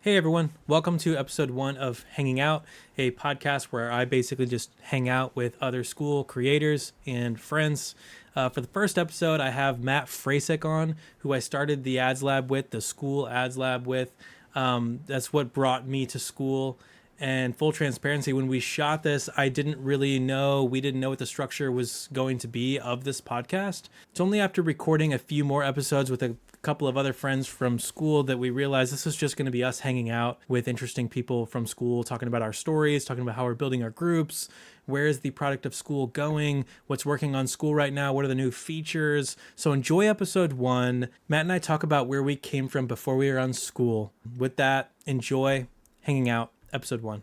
Hey everyone, welcome to episode 1 of Hanging Out, a podcast where I basically just hang out with other Skool creators and friends. For the first episode, I have Matt Fracek on, who I started the Ads Lab with, the Skool Ads Lab with. That's what brought me to Skool. And full transparency, when we shot this, we didn't know what the structure was going to be of this podcast. It's only after recording a few more episodes with a couple of other friends from Skool that we realized this is just going to be us hanging out with interesting people from Skool, talking about our stories, talking about how we're building our groups, where is the product of Skool going, what's working on Skool right now, what are the new features. So enjoy episode 1. Matt and I talk about where we came from before we were on Skool. With that, enjoy Hanging Out, episode 1.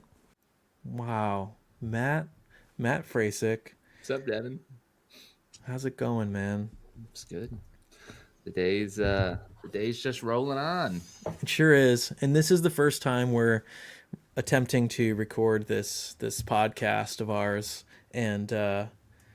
Wow. Matt Fracek. What's up, Devin? How's it going, man? It's good. The day's just rolling on. It sure is. And this is the first time we're attempting to record this podcast of ours, and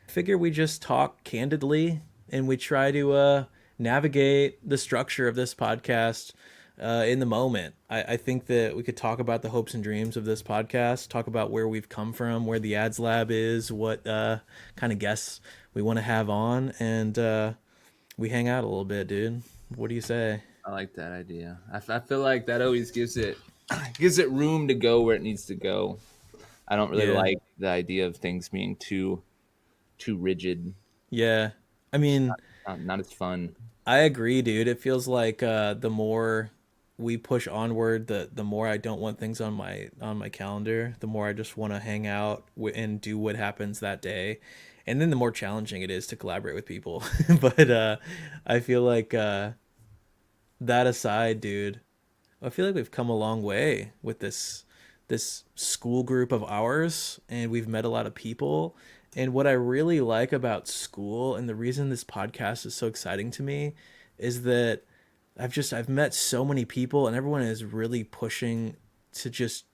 figure we just talk candidly and we try to navigate the structure of this podcast in the moment. I think that we could talk about the hopes and dreams of this podcast, talk about where we've come from, where the Ads Lab is, what kind of guests we want to have on, and we hang out a little bit, dude. What do you say? I like that idea. I feel like that always gives it room to go where it needs to go. I don't really like the idea of things being too rigid. Yeah. I mean, not as fun. I agree, dude. It feels like the more we push onward, the more I don't want things on my calendar, the more I just want to hang out and do what happens that day. And then the more challenging it is to collaborate with people. But I feel like that aside, dude, I feel like we've come a long way with this Skool group of ours, and we've met a lot of people. And what I really like about Skool, and the reason this podcast is so exciting to me, is that I've met so many people, and everyone is really pushing to just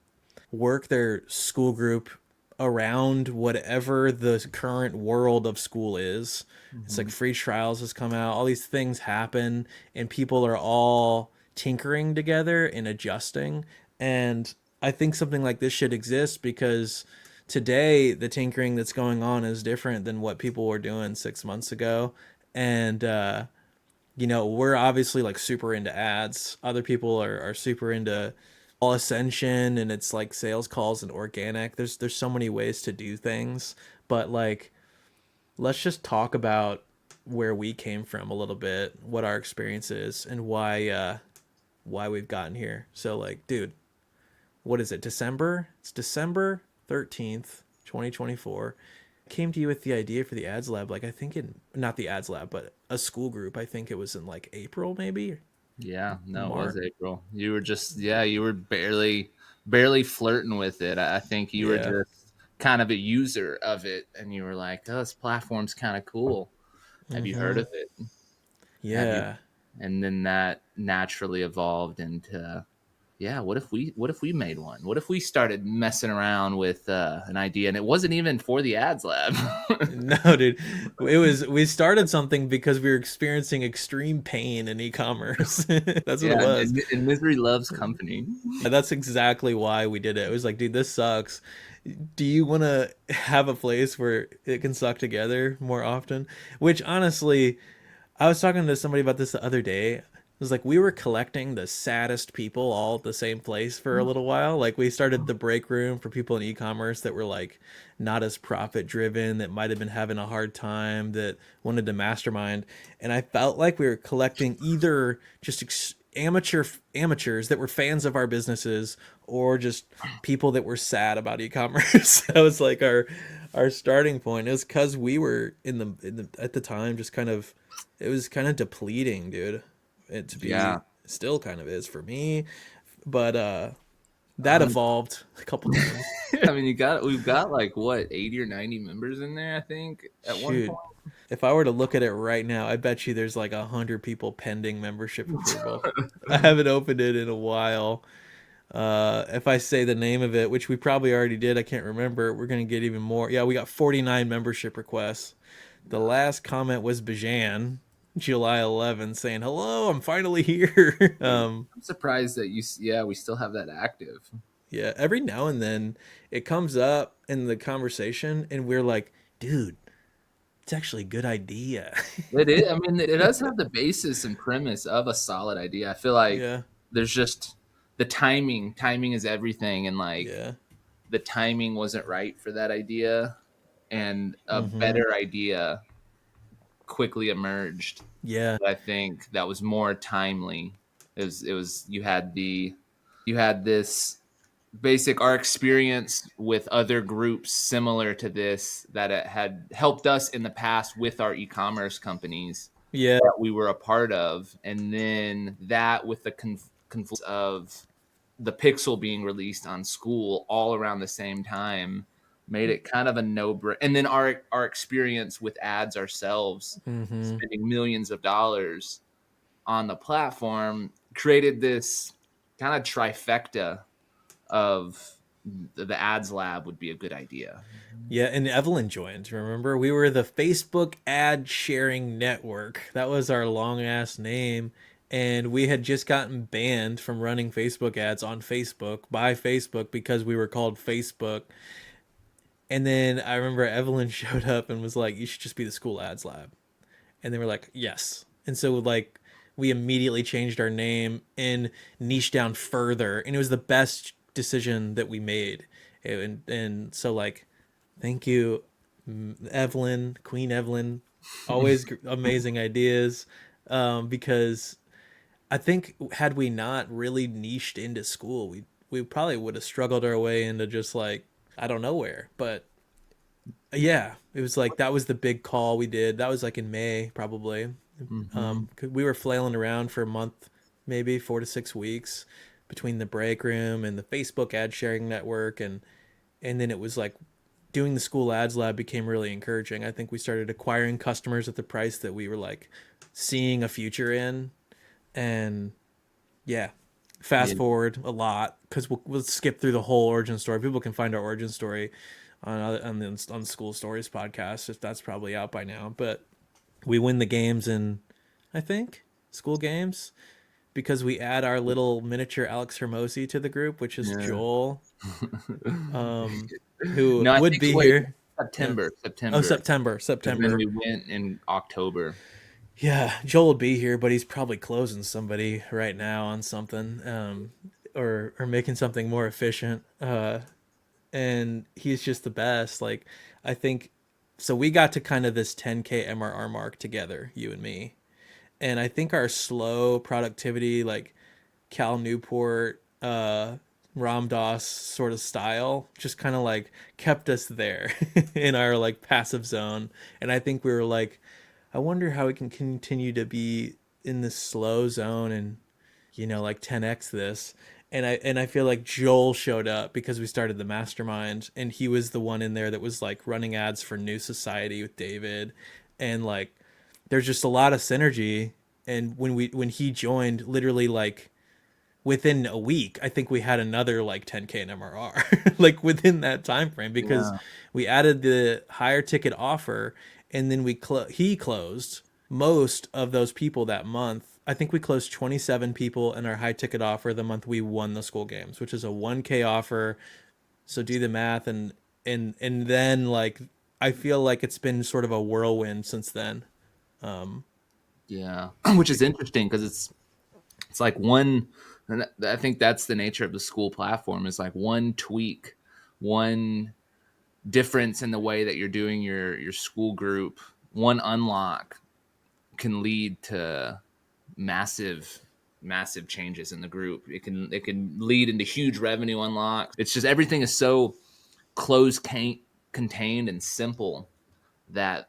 work their Skool group around whatever the current world of Skool is. Mm-hmm. It's like free trials has come out, all these things happen, and people are all tinkering together and adjusting. And I think something like this should exist because today the tinkering that's going on is different than what people were doing 6 months ago. And we're obviously like super into ads. Other people are super into all ascension, and it's like sales calls and organic. There's so many ways to do things, but like, let's just talk about where we came from a little bit, what our experience is, and why we've gotten here. So like, dude, what is it? December? It's December 13th, 2024. Came to you with the idea for the Ads Lab, like I think not the Ads Lab, but a Skool group. I think it was in like April, maybe. Yeah, no, it was April. You were just you were barely flirting with it. I think you were just kind of a user of it, and you were like, "Oh, this platform's kind of cool. Have you heard of it?" Yeah. And then that naturally evolved into, what if we made one? What if we started messing around with an idea, and it wasn't even for the Ads Lab? No, dude. We started something because we were experiencing extreme pain in e-commerce. That's what it was. And misery loves company. Yeah, that's exactly why we did it. It was like, dude, this sucks. Do you want to have a place where it can suck together more often? Which honestly, I was talking to somebody about this the other day. It was like we were collecting the saddest people all at the same place for a little while. Like we started the break room for people in e-commerce that were like not as profit driven, that might have been having a hard time, that wanted to mastermind. And I felt like we were collecting either just amateurs that were fans of our businesses, or just people that were sad about e-commerce. That was like our starting point. It was because we were in the at the time just kind of, it was kind of depleting, dude. It to be still kind of is for me, but that evolved a couple times. I mean, we've got like what, 80 or 90 members in there, I think, at one point. If I were to look at it right now, I bet you there's like 100 people pending membership approval. I haven't opened it in a while. If I say the name of it, which we probably already did, I can't remember, we're gonna get even more. Yeah, we got 49 membership requests. The last comment was Bajan. July 11th saying, "Hello, I'm finally here." I'm surprised that yeah, we still have that active. Yeah, every now and then it comes up in the conversation, and we're like, "Dude, it's actually a good idea." It is. I mean, it does have the basis and premise of a solid idea. I feel like Yeah, there's just the timing. Timing is everything, and like yeah, the timing wasn't right for that idea, and a mm-hmm, better idea quickly emerged. yeah, I think that was more timely. It was you had this basic our experience with other groups similar to this that it had helped us in the past with our e-commerce companies yeah, that we were a part of, and then that with the confluence of the Pixel being released on Skool all around the same time made it kind of a no-brainer. And then our experience with ads ourselves, mm-hmm, spending millions of dollars on the platform, created this kind of trifecta of the ads lab would be a good idea. yeah. And Evelyn joined. Remember, we were the Facebook Ad Sharing Network. That was our long ass name, and we had just gotten banned from running Facebook ads on Facebook by Facebook because we were called Facebook. And then I remember Evelyn showed up and was like, "You should just be the Skool Ads Lab." And they were like, "Yes." And so like we immediately changed our name and niched down further, and it was the best decision that we made. And so like, thank you, Evelyn, Queen Evelyn, always amazing ideas. Because I think had we not really niched into Skool, we probably would have struggled our way into just like I don't know where. But yeah, it was like that was the big call we did. That was like in May probably. 'Cause we were flailing around for a month, maybe 4 to 6 weeks between the break room and the Facebook ad sharing network, and then it was like doing the Skool Ads Lab became really encouraging. I think we started acquiring customers at the price that we were like seeing a future in, and yeah. Fast Yeah, forward a lot because we'll skip through the whole origin story. People can find our origin story on the School Stories podcast if that's probably out by now. But we win the games in, I think, School Games because we add our little miniature Alex Hermosi to the group, which is yeah. Joel, who No, I would think be wait, here. Yeah. Oh, September, September, because then September. we went in October. Yeah, Joel would be here, but he's probably closing somebody right now on something, or making something more efficient. And he's just the best. Like I think, so we got to kind of this 10K MRR mark together, you and me, and I think our slow productivity, like Cal Newport, Ram Dass sort of style, just kind of like kept us there in our like passive zone. And I think we were like, I wonder how we can continue to be in this slow zone and like 10x this. And I feel like Joel showed up because we started the mastermind, and he was the one in there that was like running ads for New Society with David, and like there's just a lot of synergy. And when he joined, literally like within a week, I think we had another like 10K in MRR, like within that time frame, because Yeah, we added the higher ticket offer, and then he closed most of those people that month. I think we closed 27 people in our high ticket offer the month we won the Skool Games, which is a 1K offer. So do the math, and then like I feel like it's been sort of a whirlwind since then. Um, yeah, which is interesting because it's like one. And I think that's the nature of the Skool platform is like one tweak, one difference in the way that you're doing your school group, one unlock can lead to massive changes in the group. It can lead into huge revenue unlocks. It's just everything is so contained and simple that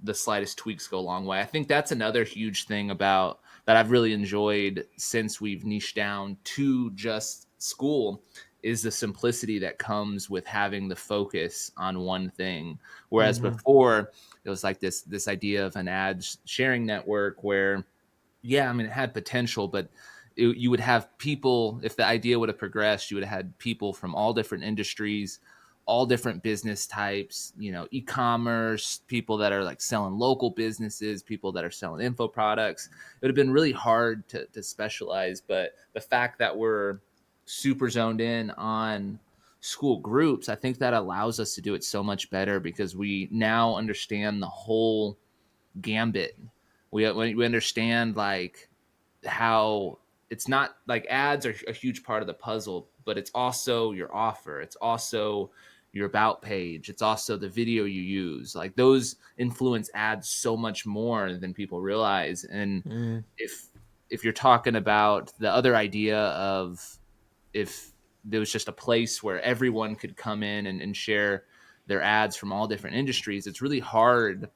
the slightest tweaks go a long way. I think that's another huge thing about that I've really enjoyed since we've niched down to just Skool is the simplicity that comes with having the focus on one thing. Whereas mm-hmm, before it was like this idea of an ad sharing network where yeah, I mean, it had potential, but you would have people, if the idea would have progressed, you would have had people from all different industries, all different business types, you know, e-commerce, people that are like selling local businesses, people that are selling info products. It would have been really hard to specialize, but the fact that we're super zoned in on school groups, I think that allows us to do it so much better because we now understand the whole gambit. We understand like how it's not like ads are a huge part of the puzzle, but it's also your offer. It's also your about page. It's also the video you use. Like those influence ads so much more than people realize. And Mm. if if you're talking about the other idea of if there was just a place where everyone could come in and share their ads from all different industries, it's really hard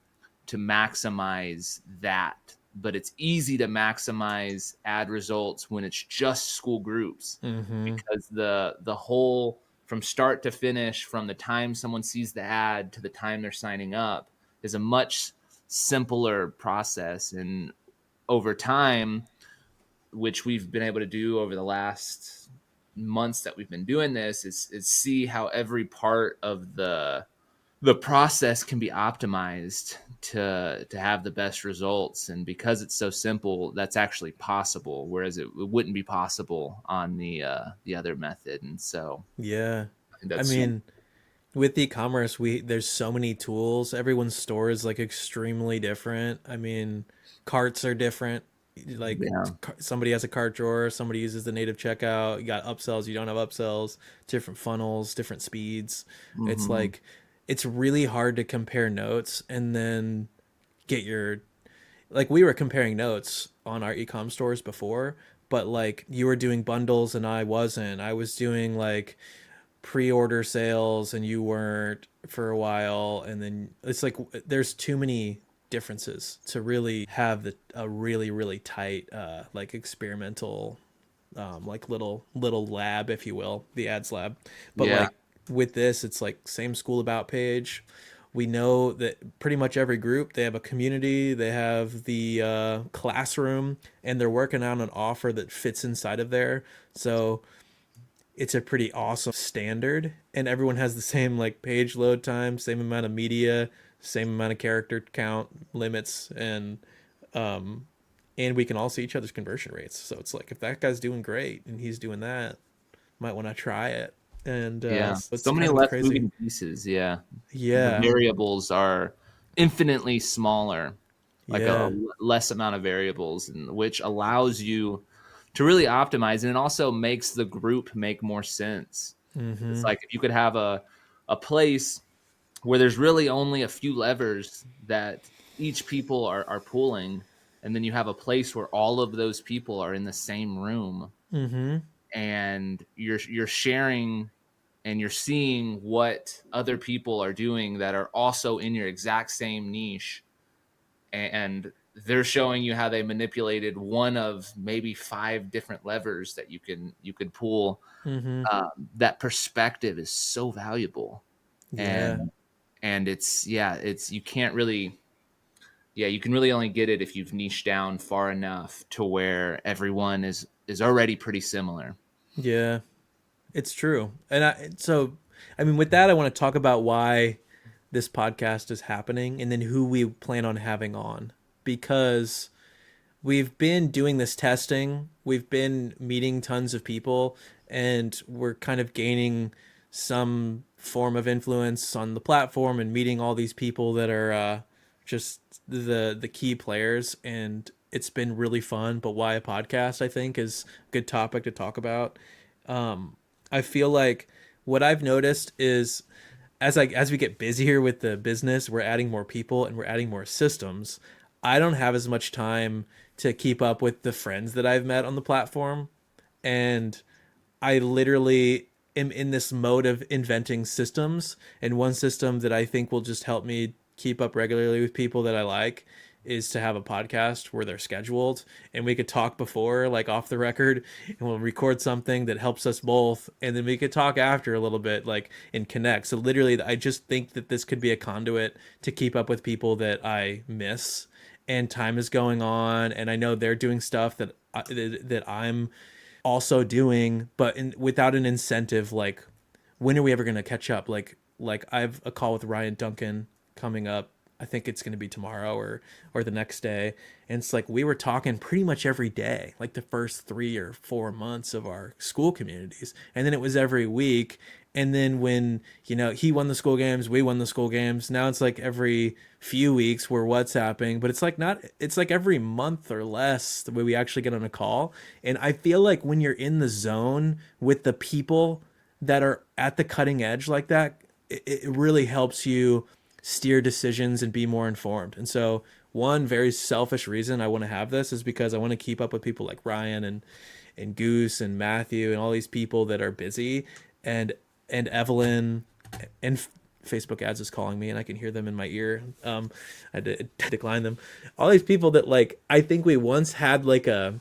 to maximize that, but it's easy to maximize ad results when it's just school groups Mm-hmm. because the whole from start to finish, from the time someone sees the ad to the time they're signing up, is a much simpler process. And over time, which we've been able to do over the last months that we've been doing this, is see how every part of the process can be optimized to have the best results. And because it's so simple, that's actually possible, whereas it wouldn't be possible on the other method. And so Yeah. I think I that's mean, with e-commerce, we there's so many tools. Everyone's store is like extremely different. I mean, carts are different. Like yeah. somebody has a cart drawer, somebody uses the native checkout. You got upsells, you don't have upsells, different funnels, different speeds. It's Hmm. like it's really hard to compare notes and then get your like we were comparing notes on our ecom stores before, but like you were doing bundles and I wasn't. I was doing like pre-order sales and you weren't for a while, and then it's like there's too many differences to really have a really tight like experimental like little lab, if you will, the ads lab. But Yeah. like with this, it's like same school about page. We know that pretty much every group, they have a community, they have the classroom, and they're working on an offer that fits inside of there. So it's a pretty awesome standard, and everyone has the same like page load time, same amount of media, same amount of character count limits, and we can all see each other's conversion rates. So it's like if that guy's doing great and he's doing that, might want to try it. And Yeah. so it's So many kind of less crazy. moving pieces. Yeah. The Yeah, variables are infinitely smaller, like a yeah, less amount of variables, and which allows you to really optimize, and it also makes the group make more sense. It's mm-hmm, like if you could have a place where there's really only a few levers that each people are pulling, and then you have a place where all of those people are in the same room mm-hmm, and you're sharing and you're seeing what other people are doing that are also in your exact same niche, and they're showing you how they manipulated one of maybe five different levers that you could pull. mm-hmm. That perspective is so valuable. Yeah, And it's yeah, it's you can't really, yeah, you can really only get it if you've niched down far enough to where everyone is already pretty similar. yeah. It's true. And I mean, with that, I want to talk about why this podcast is happening and then who we plan on having on. Because we've been doing this testing, we've been meeting tons of people, and we're kind of gaining some form of influence on the platform and meeting all these people that are just the key players. And it's been really fun. But why a podcast, I think, is a good topic to talk about. I feel like what I've noticed is as we get busier with the business, we're adding more people and we're adding more systems. I don't have as much time to keep up with the friends that I've met on the platform, and I literally am in this mode of inventing systems. And one system that I think will just help me keep up regularly with people that I like is to have a podcast where they're scheduled and we could talk before, like off the record, and we'll record something that helps us both. And then we could talk after a little bit, like, and connect. So, literally, I just think that this could be a conduit to keep up with people that I miss. And time is going on, and I know they're doing stuff that I'm also doing, but without an incentive like when are we ever going to catch up? Like I have a call with Ryan Duncan coming up. I think it's going to be tomorrow or the next day. And it's like we were talking pretty much every day, like the first 3 or 4 months of our school communities. And then it was every week. And then when, he won the school games, we won the school games. Now it's like every few weeks we're WhatsApping, but it's like not, it's like every month or less the way we actually get on a call. And I feel like when you're in the zone with the people that are at the cutting edge like that, it really helps you steer decisions and be more informed. And so, one very selfish reason I want to have this is because I want to keep up with people like Ryan and Goose and Matthew and all these people that are busy, and Evelyn and Facebook ads is calling me and I can hear them in my ear. I decline them. All these people that like I think we once had like a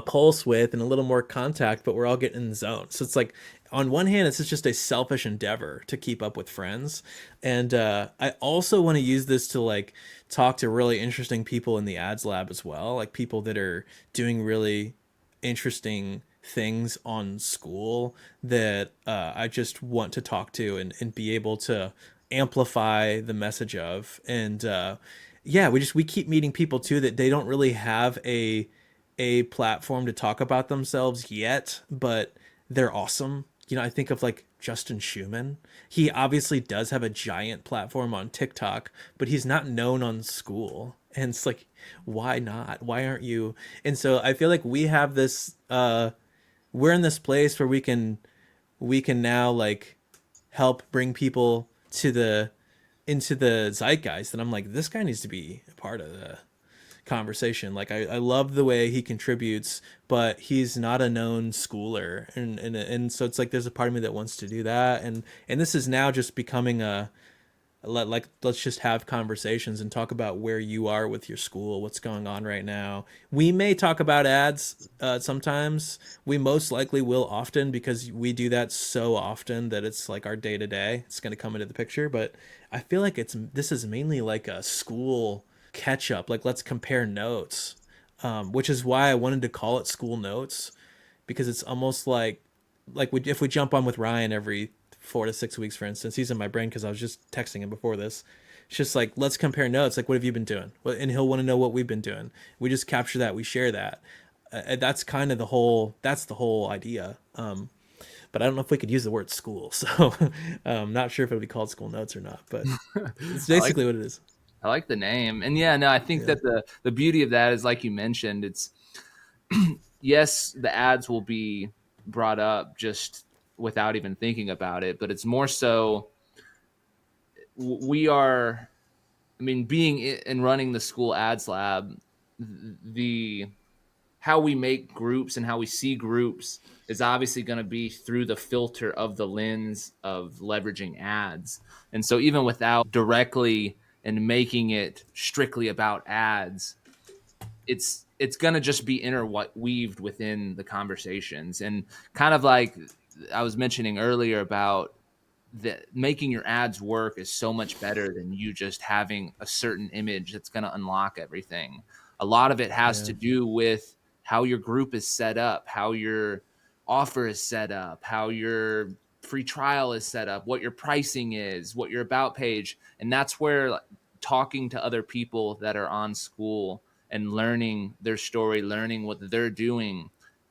pulse with and a little more contact, but we're all getting in the zone. So it's like on one hand, it's just a selfish endeavor to keep up with friends, and I also want to use this to like talk to really interesting people in the ads lab as well, like people that are doing really interesting things on Skool that I just want to talk to and be able to amplify the message of. And yeah, we keep meeting people too that they don't really have a platform to talk about themselves yet, but they're awesome. I think of like Justin Schumann. He obviously does have a giant platform on TikTok, but he's not known on Skool. And it's like, why not? Why aren't you? And so I feel like we have this we're in this place where we can now like help bring people to the into the zeitgeist, and I'm like, this guy needs to be a part of the conversation. Like I love the way he contributes, but he's not a known schooler, and so it's like there's a part of me that wants to do that, and this is now just becoming let's just have conversations and talk about where you are with your school, what's going on right now. We may talk about ads sometimes. We most likely will often because we do that so often that it's like our day to day. It's going to come into the picture, but I feel like this is mainly like a school catch up. Like let's compare notes, which is why I wanted to call it School Notes, because it's almost like if we jump on with Ryan every 4 to 6 weeks, for instance, he's in my brain because I was just texting him before this. It's just like, let's compare notes. Like, what have you been doing? And he'll want to know what we've been doing. We just capture that. We share that. That's kind of that's the whole idea. But I don't know if we could use the word school. So not sure if it'll be called School Notes or not, but it's I like basically what it is. I like the name. And yeah, no, I think Yeah. that the beauty of that is, like you mentioned, it's yes, the ads will be brought up just without even thinking about it, but it's more so we are, I mean, being and running the Skool Ads Lab, the how we make groups and how we see groups is obviously going to be through the filter of the lens of leveraging ads. And so even without directly and making it strictly about ads, it's going to just be interweaved within the conversations. And kind of like I was mentioning earlier about that, making your ads work is so much better than you just having a certain image that's going to unlock everything. A lot of it has Yeah. to do with how your group is set up, how your offer is set up, how your free trial is set up, what your pricing is, what your about page. And that's where, like, talking to other people that are on Skool and learning their story, learning what they're doing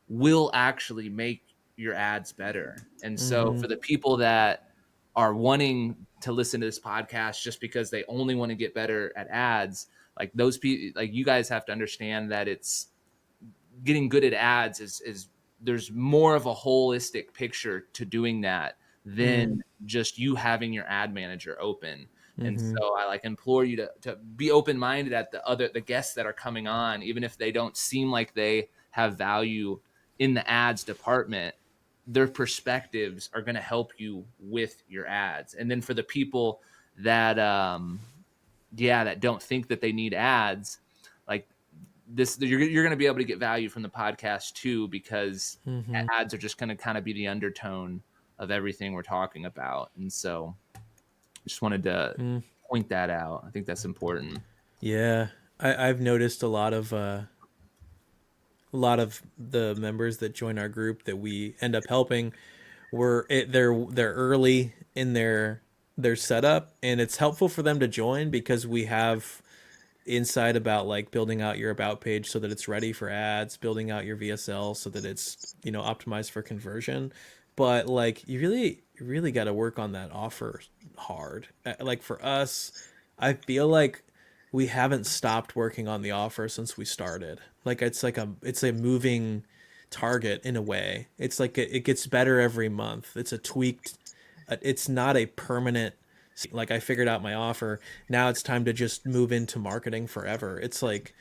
will actually make your ads better. And so Mm-hmm. for the people that are wanting to listen to this podcast just because they only want to get better at ads, like those people, like you guys have to understand that it's getting good at ads is there's more of a holistic picture to doing that than just you having your ad manager open. And Mm-hmm. so I like implore you to be open-minded at the guests that are coming on, even if they don't seem like they have value in the ads department. Their perspectives are going to help you with your ads. And then for the people that that don't think that they need ads, like this, you're going to be able to get value from the podcast too, because Mm-hmm. ads are just going to kind of be the undertone of everything we're talking about. And so just wanted to Mm. point that out. I think that's important. Yeah. I've noticed a lot of the members that join our group that we end up helping they're early in their setup, and it's helpful for them to join because we have insight about like building out your about page so that it's ready for ads, building out your VSL so that it's, optimized for conversion. But like you really got to work on that offer hard. Like for us, I feel like we haven't stopped working on the offer since we started. Like it's a moving target in a way. It's like it gets better every month. It's a tweaked, it's not a permanent, like I figured out my offer, now it's time to just move into marketing forever. It's like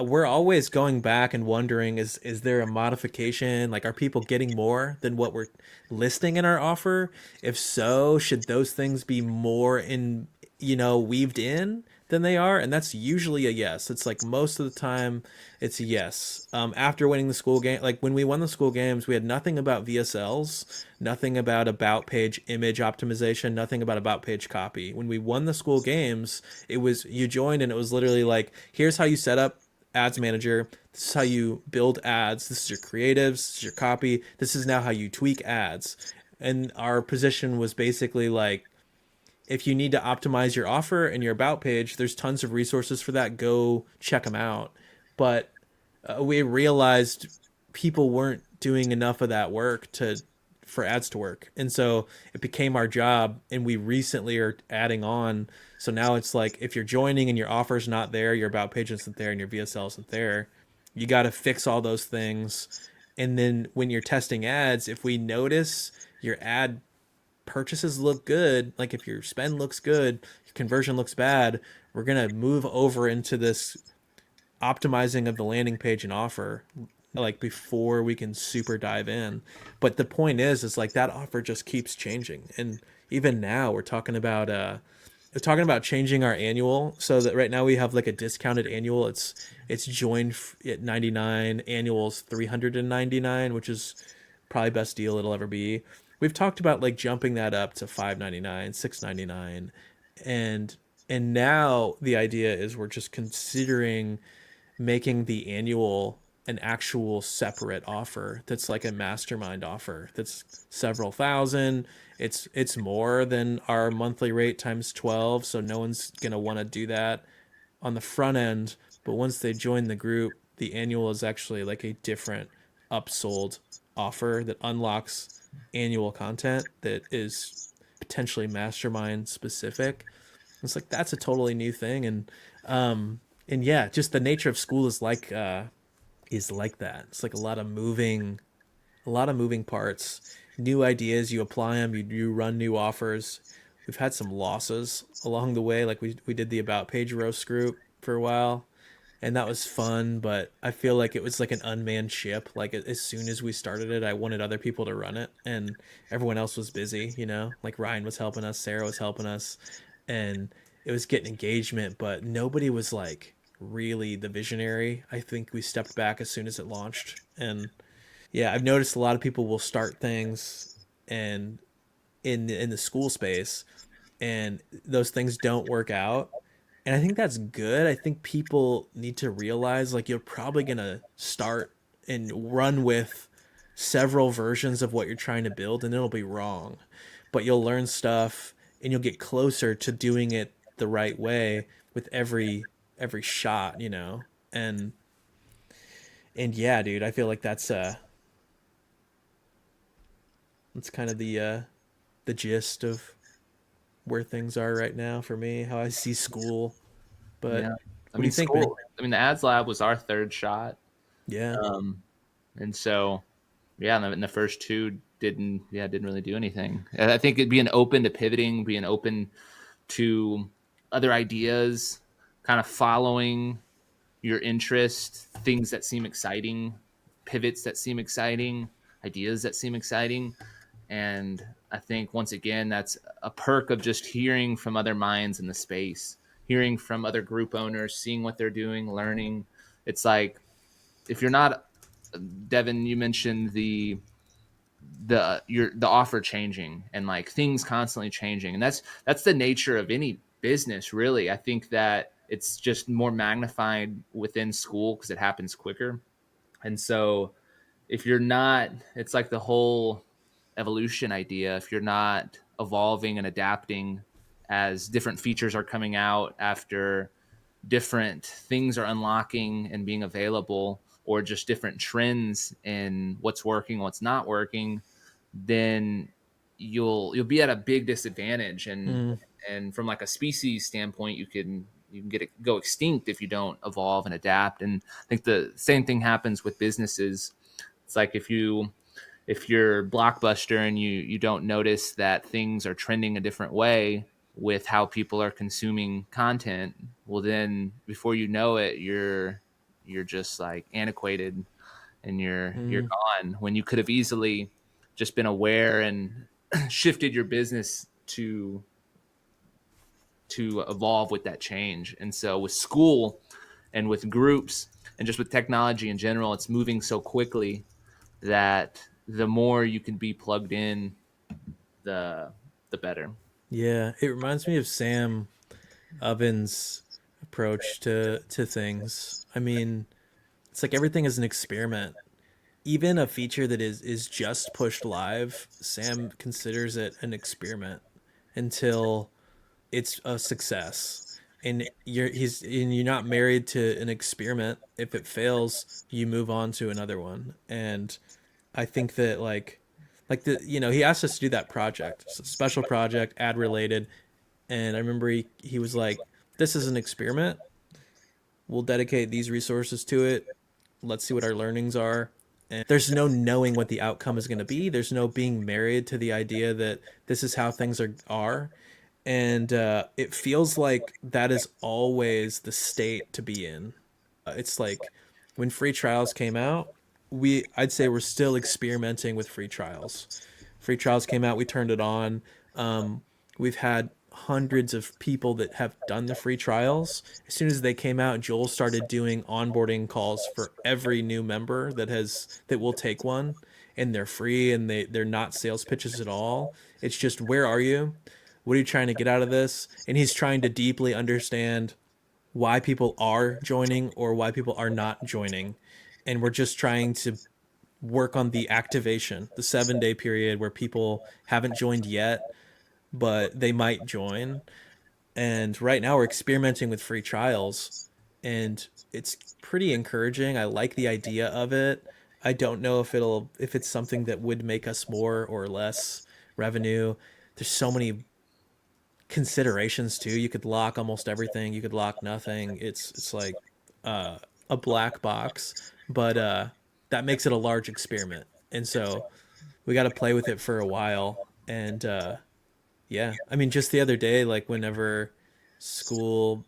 we're always going back and wondering, is there a modification? Like, are people getting more than what we're listing in our offer? If so, should those things be more in, weaved in than they are? And that's usually a yes. It's like most of the time it's a yes. After winning the school game, like when we won the school games, we had nothing about VSLs, nothing about page image optimization, nothing about page copy. When we won the school games, it was, you joined and it was literally like, here's how you set up ads manager. This is how you build ads. This is your creatives. This is your copy. This is now how you tweak ads. And our position was basically like, if you need to optimize your offer and your about page, there's tons of resources for that. Go check them out. But we realized people weren't doing enough of that work to for ads to work, and so it became our job. And we recently are adding on. So now it's like, if you're joining and your offer's not there, your about page isn't there, and your VSL isn't there, you got to fix all those things. And then when you're testing ads, if we notice your ad purchases look good, like if your spend looks good, your conversion looks bad, we're going to move over into this optimizing of the landing page and offer, like before we can super dive in. But the point is like that offer just keeps changing. And even now we're talking about changing our annual, so that right now we have like a discounted annual. It's joined at 99, annuals 399, which is probably best deal it'll ever be. We've talked about like jumping that up to 599, 699, and now the idea is we're just considering making the annual an actual separate offer that's like a mastermind offer that's several thousand. It's more than our monthly rate times 12, so no one's going to want to do that on the front end. But once they join the group, the annual is actually like a different upsold offer that unlocks annual content that is potentially mastermind specific. It's like that's a totally new thing. And yeah, just the nature of school is like that. It's like a lot of moving parts, new ideas. You apply them, you run new offers. We've had some losses along the way. Like we did the about page roast group for a while, and that was fun. But I feel like it was like an unmanned ship. Like as soon as we started it, I wanted other people to run it, and everyone else was busy. Like Ryan was helping us, Sarah was helping us, and it was getting engagement, but nobody was like really the visionary. I think we stepped back as soon as it launched. And yeah, I've noticed a lot of people will start things and in the school space, and those things don't work out. And I think that's good. I think people need to realize like you're probably going to start and run with several versions of what you're trying to build, and it'll be wrong. But you'll learn stuff and you'll get closer to doing it the right way with every shot. And yeah, dude, I feel like that's kind of the gist of where things are right now for me, how I see school. But Yeah. I what do mean, you think, man? school. I mean, the ads lab was our third shot. Yeah. And so, yeah, and the first two didn't really do anything. And I think it'd being open to pivoting, being open to other ideas, kind of following your interest, things that seem exciting, pivots that seem exciting, ideas that seem exciting. And I think once again, that's a perk of just hearing from other minds in the space, hearing from other group owners, seeing what they're doing, learning. It's like, if you're not, Devin, you mentioned the offer changing and like things constantly changing, and that's the nature of any business, really. I think that it's just more magnified within school because it happens quicker. And so if you're not, it's like the whole evolution idea, if you're not evolving and adapting as different features are coming out, after different things are unlocking and being available, or just different trends in what's working, what's not working, then you'll be at a big disadvantage. Mm, And from like a species standpoint, you can go extinct if you don't evolve and adapt. And I think the same thing happens with businesses. It's like if you're Blockbuster and you don't notice that things are trending a different way with how people are consuming content, well then before you know it, you're just like antiquated, and you're mm. gone, when you could have easily just been aware and shifted your business to evolve with that change. And so with school and with groups and just with technology in general, it's moving so quickly that the more you can be plugged in, the the better. Yeah, it reminds me of Sam Oven's approach to things. I mean, it's like everything is an experiment. Even a feature that is just pushed live, Sam considers it an experiment until it's a success. And you're not married to an experiment. If it fails, you move on to another one. And I think that he asked us to do that project, it's a special project, ad related, and I remember he was like, "This is an experiment. We'll dedicate these resources to it. Let's see what our learnings are." And there's no knowing what the outcome is going to be. There's no being married to the idea that this is how things are. And it feels like that is always the state to be in. It's like when free trials came out, I'd say we're still experimenting with free trials. Free trials came out, we turned it on. Um, we've had hundreds of people that have done the free trials. As soon as they came out, Joel started doing onboarding calls for every new member that will take one, and they're free, and they're not sales pitches at all. It's just, where are you? What are you trying to get out of this? And he's trying to deeply understand why people are joining or why people are not joining. And we're just trying to work on the activation, the 7 day period where people haven't joined yet, but they might join. And right now we're experimenting with free trials, and it's pretty encouraging. I like the idea of it. I don't know if it's something that would make us more or less revenue. There's so many considerations too. You could lock almost everything. You could lock nothing. It's like uh, a black box, but that makes it a large experiment. And so we got to play with it for a while. And yeah, I mean, just the other day, like whenever school,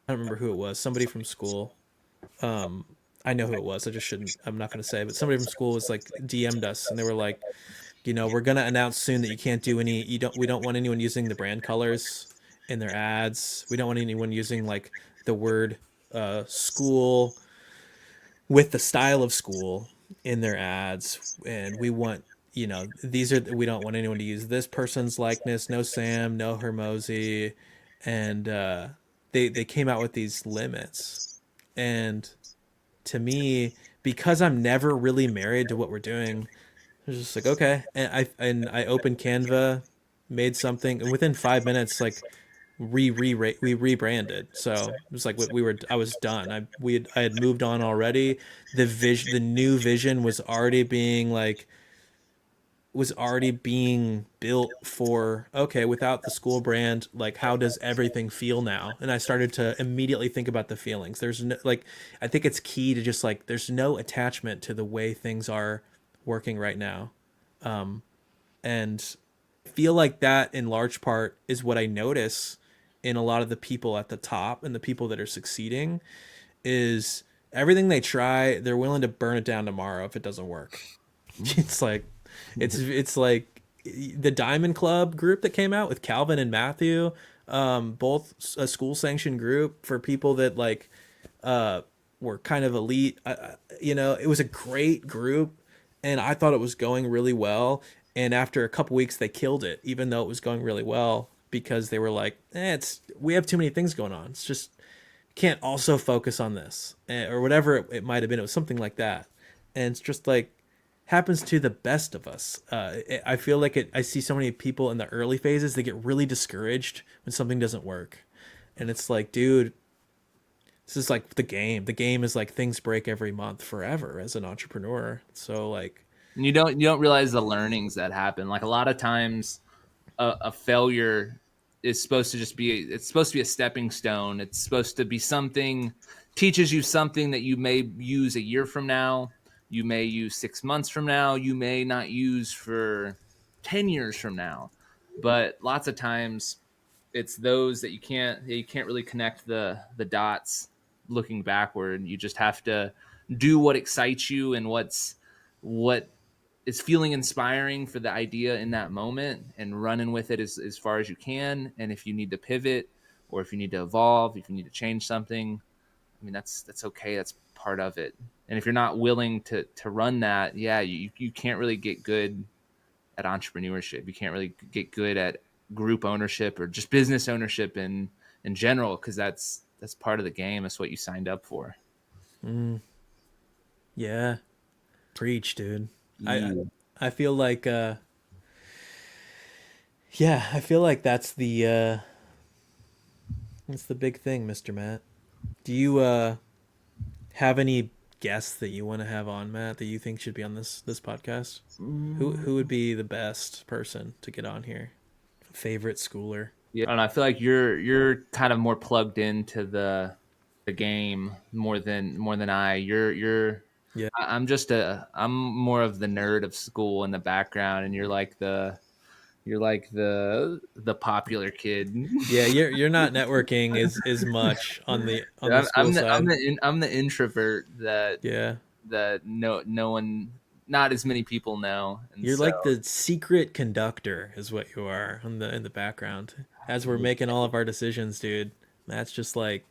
I don't remember who it was. Somebody from school. Um, I know who it was. I just shouldn't. I'm not going to say. But somebody from school was like DM'd us, and they were like, we're gonna announce soon that you can't do any. We don't want anyone using the brand colors in their ads. We don't want anyone using like the word school with the style of school in their ads. And we want we don't want anyone to use this person's likeness. No Sam, no Hermosi, and they came out with these limits. And to me, because I'm never really married to what we're doing, I was just like, okay, and I opened Canva, made something, and within 5 minutes, like we rebranded. So it was like I was done. I had moved on already. The new vision was already being built for, okay, without the school brand, like how does everything feel now? And I started to immediately think about the feelings. There's no, like, I think it's key to just like, there's no attachment to the way things are working right now. And I feel like that in large part is what I notice in a lot of the people at the top and the people that are succeeding is everything they try, they're willing to burn it down tomorrow if it doesn't work. It's like it's like the Diamond Club group that came out with Calvin and Matthew, both a school sanctioned group for people that like were kind of elite. It was a great group, and I thought it was going really well. And after a couple weeks, they killed it, even though it was going really well, because they were like, we have too many things going on. It's just can't also focus on this or whatever it might have been. It was something like that, and it's just like happens to the best of us. I feel like I see so many people in the early phases, they get really discouraged when something doesn't work. And it's like, dude, this is like the game. The game is like things break every month forever as an entrepreneur. So like, And you don't realize the learnings that happen. Like a lot of times, a failure is supposed to just be it's supposed to be a stepping stone. It's supposed to be something teaches you something that you may use a year from now, you may use 6 months from now, you may not use for 10 years from now. But lots of times it's those that you can't really connect the dots looking backward. You just have to do what excites you and what is feeling inspiring for the idea in that moment and running with it as far as you can. And if you need to pivot or if you need to evolve, if you need to change something, I mean, that's okay. That's part of it. And if you're not willing to run that, yeah, you can't really get good at entrepreneurship. You can't really get good at group ownership or just business ownership in general, because that's part of the game. That's what you signed up for. mm, yeah, preach, dude. I I, Yeah. I feel like yeah, I feel like that's the big thing, Mr. Matt. Do you have any guests that you want to have on, Matt, that you think should be on this podcast? Who would be the best person to get on here? Favorite schooler? Yeah, and I feel like you're kind of more plugged into the game more than I. Yeah. I'm more of the nerd of school in the background, and you're like the popular kid. Yeah, you're not networking as much on the I'm, school I'm the I'm side. the I'm the introvert that Yeah. that no one, not as many people know, and You're so like the secret conductor is what you are in the background. As we're making all of our decisions, dude. Matt's just like,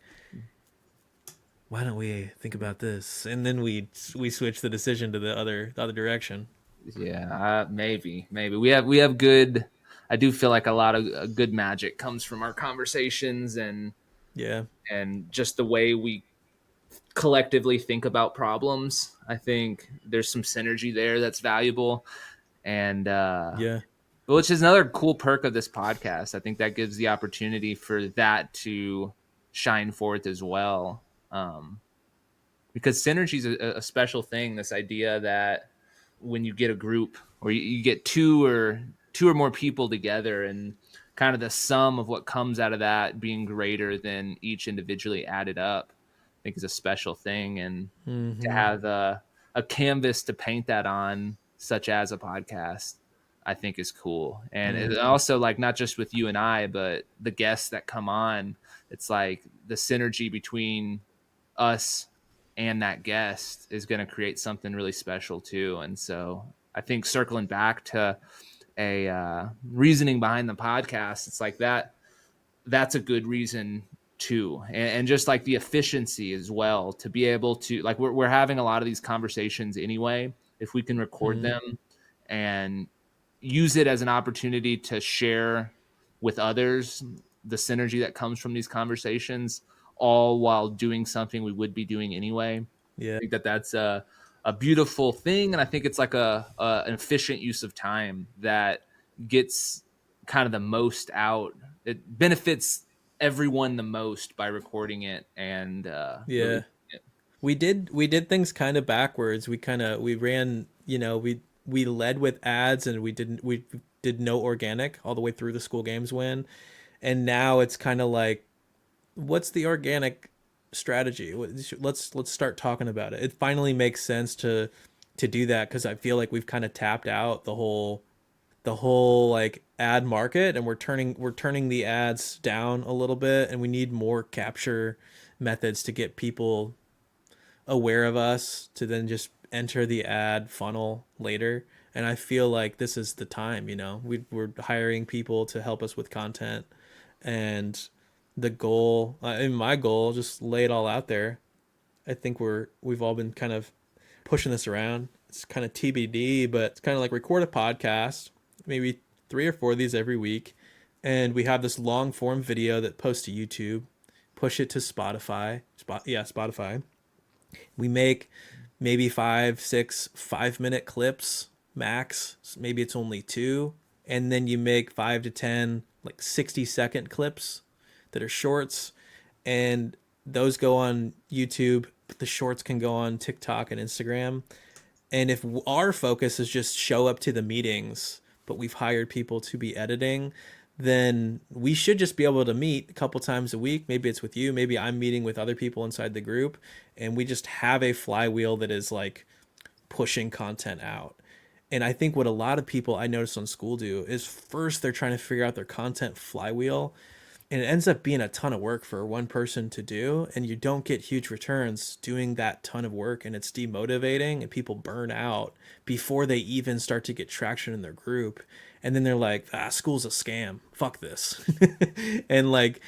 why don't we think about this? And then we switch the decision to the other direction. yeah, maybe we have good. I do feel like a lot of good magic comes from our conversations Yeah. and just the way we collectively think about problems. I think there's some synergy there that's valuable, and Yeah. which is another cool perk of this podcast. I think that gives the opportunity for that to shine forth as well. Because synergy is a special thing. This idea that when you get a group or you get two or more people together, and kind of the sum of what comes out of that being greater than each individually added up, I think is a special thing. And to Mm-hmm. have a canvas to paint that on, such as a podcast, I think is cool. And Mm. it also, like, not just with you and I, but the guests that come on, it's like the synergy between us and that guest is going to create something really special too. And so I think circling back to a reasoning behind the podcast, it's like that's a good reason too. And just like the efficiency as well, to be able to, like, we're having a lot of these conversations anyway. If we can record Mm. them and use it as an opportunity to share with others the synergy that comes from these conversations, all while doing something we would be doing anyway. I Yeah. think that that's a beautiful thing, and I think it's like an efficient use of time that gets kind of the most out. It benefits everyone the most by recording it and Yeah. releasing it. We did things kind of backwards. We ran, we led with ads and we did no organic all the way through the School Games win. And now it's kind of like, what's the organic strategy? Let's start talking about it. It finally makes sense to do that because I feel like we've kind of tapped out the whole like ad market, and we're turning the ads down a little bit, and we need more capture methods to get people aware of us to then just enter the ad funnel later. And I feel like this is the time, we're hiring people to help us with content. And the goal, and my goal, just lay it all out there. I think we've all been kind of pushing this around. It's kind of TBD, but it's kind of like record a podcast, maybe 3 or 4 of these every week, and we have this long form video that posts to YouTube, push it to Spotify. Spotify. We make maybe 5, 6 5-minute clips max. Maybe it's only two. And then you make 5 to 10, like 60-second clips that are shorts. And those go on YouTube, but the shorts can go on TikTok and Instagram. And if our focus is just show up to the meetings, but we've hired people to be editing, then we should just be able to meet a couple times a week. Maybe it's with you, maybe I'm meeting with other people inside the group, and we just have a flywheel that is like pushing content out. And I think what a lot of people I notice on Skool do is first they're trying to figure out their content flywheel, and it ends up being a ton of work for one person to do, and you don't get huge returns doing that ton of work, and it's demotivating, and people burn out before they even start to get traction in their group. And then they're like, Skool's a scam, fuck this. And like,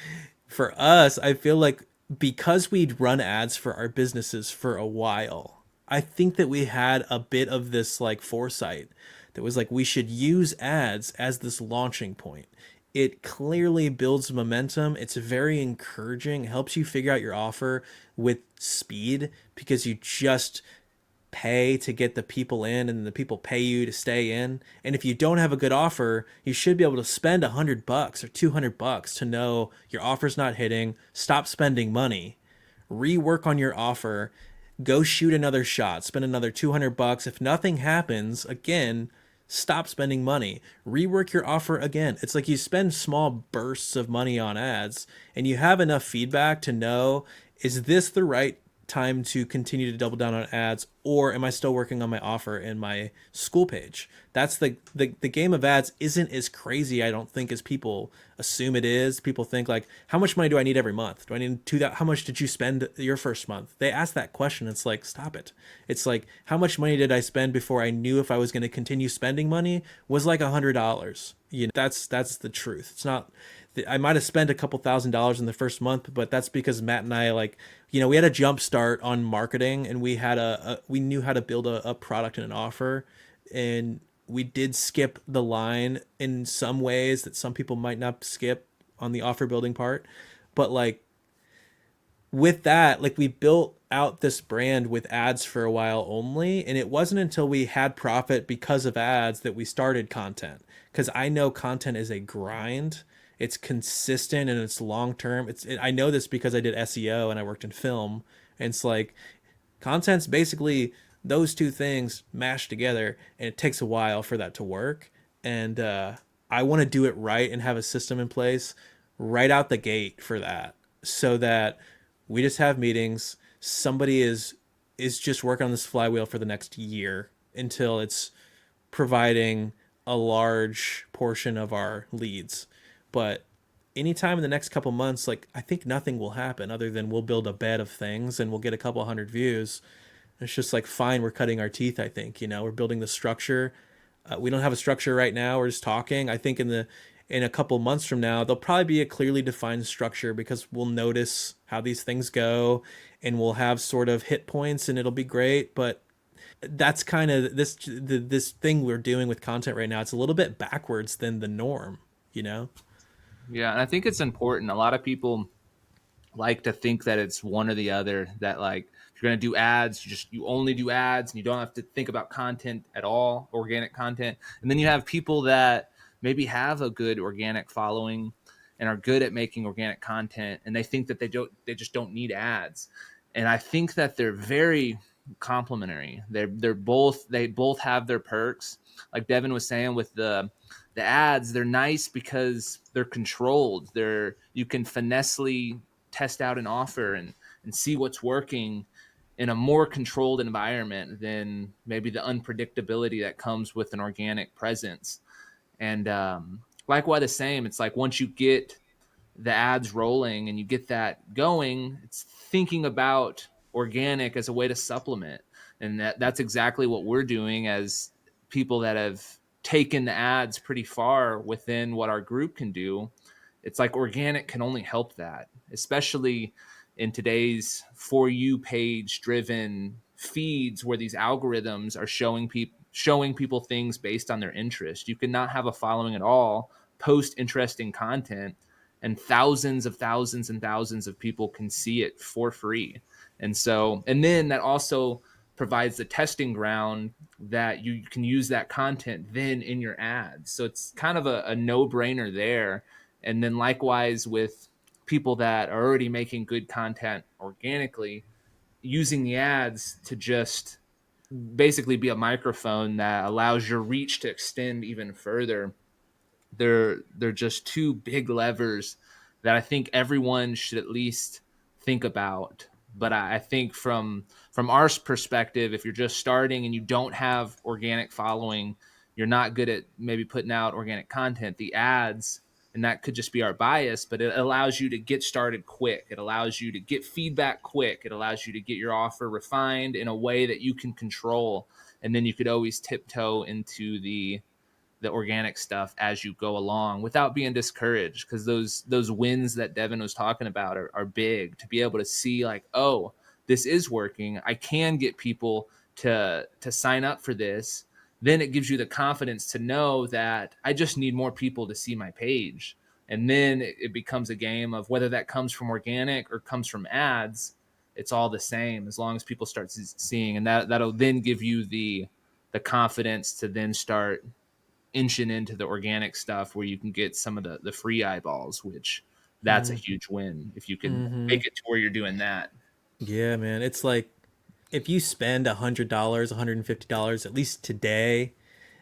for us, I feel like because we'd run ads for our businesses for a while, I think that we had a bit of this like foresight that was like we should use ads as this launching point. It clearly builds momentum. It's very encouraging. It helps you figure out your offer with speed because you just pay to get the people in and the people pay you to stay in. And if you don't have a good offer, you should be able to spend $100 or $200 to know your offer's not hitting. Stop spending money, rework on your offer, go shoot another shot, spend another $200. If nothing happens, again, stop spending money, rework your offer again. It's like you spend small bursts of money on ads and you have enough feedback to know, is this the right time to continue to double down on ads, or am I still working on my offer in my Skool page? That's the game of ads isn't as crazy, I don't think, as people assume it is. People think like, how much money do I need every month? Do I need to that? How much did you spend your first month? They ask that question. It's like, stop it. It's like, how much money did I spend before I knew if I was going to continue spending money? Was like $100. You know, that's the truth. It's not, I might have spent a couple $1,000s in the first month, but that's because Matt and I, like, you know, we had a jump start on marketing, and we had we knew how to build a product and an offer, and we did skip the line in some ways that some people might not skip on the offer building part. But like with that, like we built out this brand with ads for a while only, and it wasn't until we had profit because of ads that we started content. Because I know content is a grind. It's consistent and it's long term. I know this because I did SEO and I worked in film. And it's like content's basically those two things mashed together, and it takes a while for that to work. And I want to do it right and have a system in place right out the gate for that, so that we just have meetings. Somebody is just working on this flywheel for the next year until it's providing a large portion of our leads. But anytime in the next couple months, like I think nothing will happen other than we'll build a bed of things and we'll get a couple hundred views. It's just like, fine, we're cutting our teeth. I think, you know, we're building the structure. We don't have a structure right now. We're just talking. I think in a couple months from now, there'll probably be a clearly defined structure because we'll notice how these things go, and we'll have sort of hit points, and it'll be great. But that's kind of this thing we're doing with content right now. It's a little bit backwards than the norm, you know? Yeah, and I think it's important. A lot of people like to think that it's one or the other, that like if you're going to do ads, you only do ads and you don't have to think about content at all, organic content. And then you have people that maybe have a good organic following and are good at making organic content, and they think that they just don't need ads. And I think that they're very complementary. They both have their perks. Like Devin was saying with the ads, they're nice because they're controlled. You can finessely test out an offer and see what's working in a more controlled environment than maybe the unpredictability that comes with an organic presence. And likewise, the same. It's like once you get the ads rolling and you get that going, it's thinking about organic as a way to supplement. And that's exactly what we're doing as people that have taken the ads pretty far within what our group can do. It's like organic can only help that, especially in today's For You page driven feeds where these algorithms are showing people things based on their interest. You cannot have a following at all, post interesting content, and thousands and thousands of people can see it for free. And so, and then that also provides the testing ground that you can use that content then in your ads. So it's kind of a no-brainer there. And then likewise with people that are already making good content organically, using the ads to just basically be a microphone that allows your reach to extend even further. They're just two big levers that I think everyone should at least think about. But I think from our perspective, if you're just starting and you don't have organic following, you're not good at maybe putting out organic content. The ads, and that could just be our bias, but it allows you to get started quick. It allows you to get feedback quick. It allows you to get your offer refined in a way that you can control, and then you could always tiptoe into the organic stuff as you go along without being discouraged, because those wins that Devin was talking about are big. To be able to see like, oh, this is working, I can get people to sign up for this, then it gives you the confidence to know that I just need more people to see my page. And then it becomes a game of whether that comes from organic or comes from ads, it's all the same as long as people start seeing. And that'll then give you the confidence to then start inching into the organic stuff where you can get some of the free eyeballs, which that's a huge win if you can Mm-hmm. make it to where you're doing that. Yeah, man. It's like if you spend $100, $150, at least today,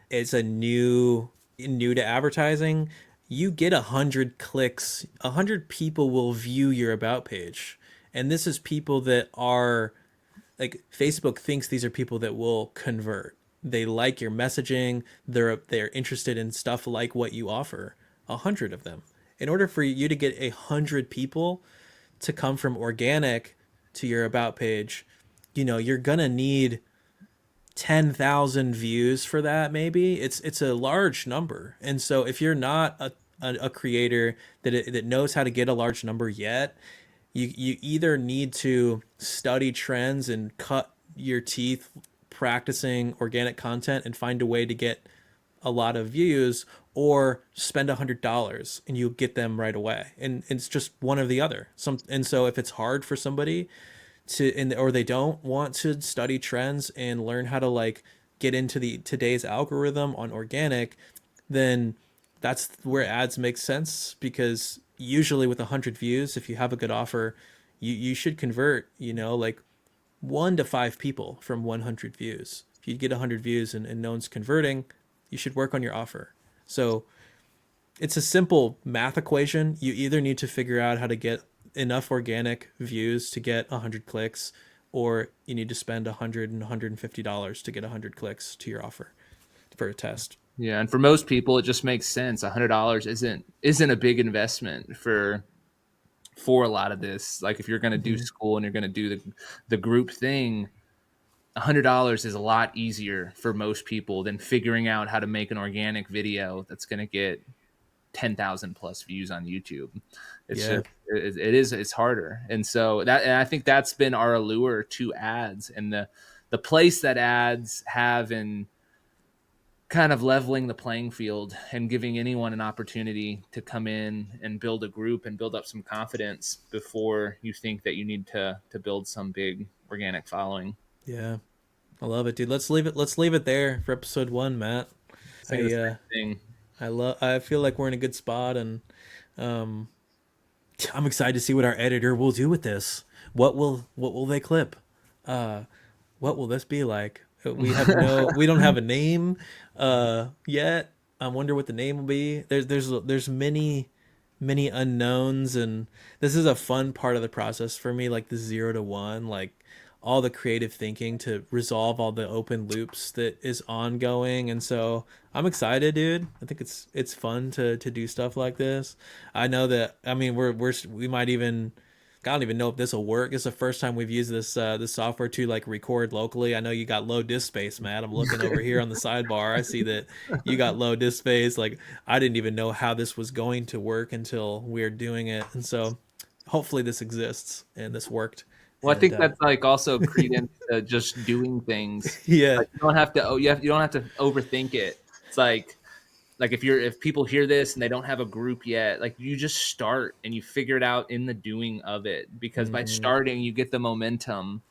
it's a new to advertising. You get 100 clicks. 100 people will view your about page, and this is people that are like Facebook thinks these are people that will convert. They like your messaging. They're interested in stuff like what you offer. 100 of them. In order for you to get 100 people to come from organic to your about page, you're gonna need 10,000 views for that. Maybe it's a large number, and so if you're not a creator that knows how to get a large number yet, you either need to study trends and cut your teeth practicing organic content and find a way to get a lot of views, or spend $100 and you'll get them right away. And it's just one or the other. And so if it's hard for somebody or they don't want to study trends and learn how to like get into the today's algorithm on organic, then that's where ads make sense, because usually with 100 views, if you have a good offer, you should convert, like 1 to 5 people from 100 views. If you get 100 views and no one's converting, you should work on your offer. So it's a simple math equation. You either need to figure out how to get enough organic views to get 100 clicks, or you need to spend $100 and $150 to get 100 clicks to your offer for a test. Yeah, and for most people, it just makes sense. $100 isn't a big investment for a lot of this. Like if you're going to do Mm-hmm. school and you're going to do the group thing, $100 is a lot easier for most people than figuring out how to make an organic video that's going to get 10,000 plus views on YouTube. It's Yeah. just it's harder. And so and I think that's been our allure to ads, and the place that ads have in kind of leveling the playing field and giving anyone an opportunity to come in and build a group and build up some confidence before you think that you need to build some big organic following. Yeah. I love it, dude. Let's leave it there for episode 1, Matt. I was thinking I the uh same thing. I feel like we're in a good spot, and um I'm excited to see what our editor will do with this. What will they clip? Uh what will this be like? We don't have a name yet. I wonder what the name will be. There's many unknowns, and this is a fun part of the process for me, like the 0 to 1, like all the creative thinking to resolve all the open loops that is ongoing. And so I'm excited, dude. I think it's fun to do stuff like this. I know that, I mean, we might even, I don't even know if this will work. It's the first time we've used this software to like record locally. I know you got low disk space, Matt. I'm looking over here on the sidebar. I see that you got low disk space. Like, I didn't even know how this was going to work until we are doing it. And so hopefully this exists and this worked. Well, I And think that's like also credence to just doing things. yeah. Like you don't have to. Oh, you don't have to overthink it. It's like if people hear this and they don't have a group yet, like you just start and you figure it out in the doing of it. Because by Hmm. starting, you get the momentum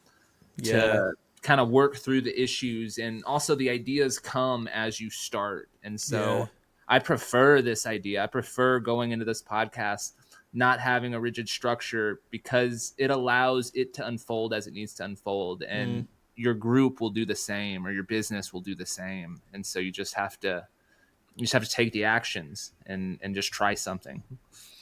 Yeah. to kind of work through the issues, and also the ideas come as you start. And Yeah. so I prefer this idea. I prefer going into this podcast not having a rigid structure, because it allows it to unfold as it needs to unfold, and your group will do the same, or your business will do the same. And so you just have to take the actions and just try something.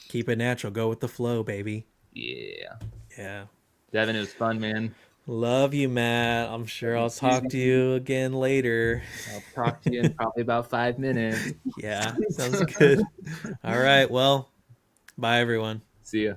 Keep it natural. Go with the flow, baby. Yeah. Yeah. Devin, it was fun, man. Love you, Matt. I'm sure I'll talk to You. you again later. I'll talk to you in probably about 5 minutes. Yeah, sounds good. All right. Well, bye, everyone. See ya.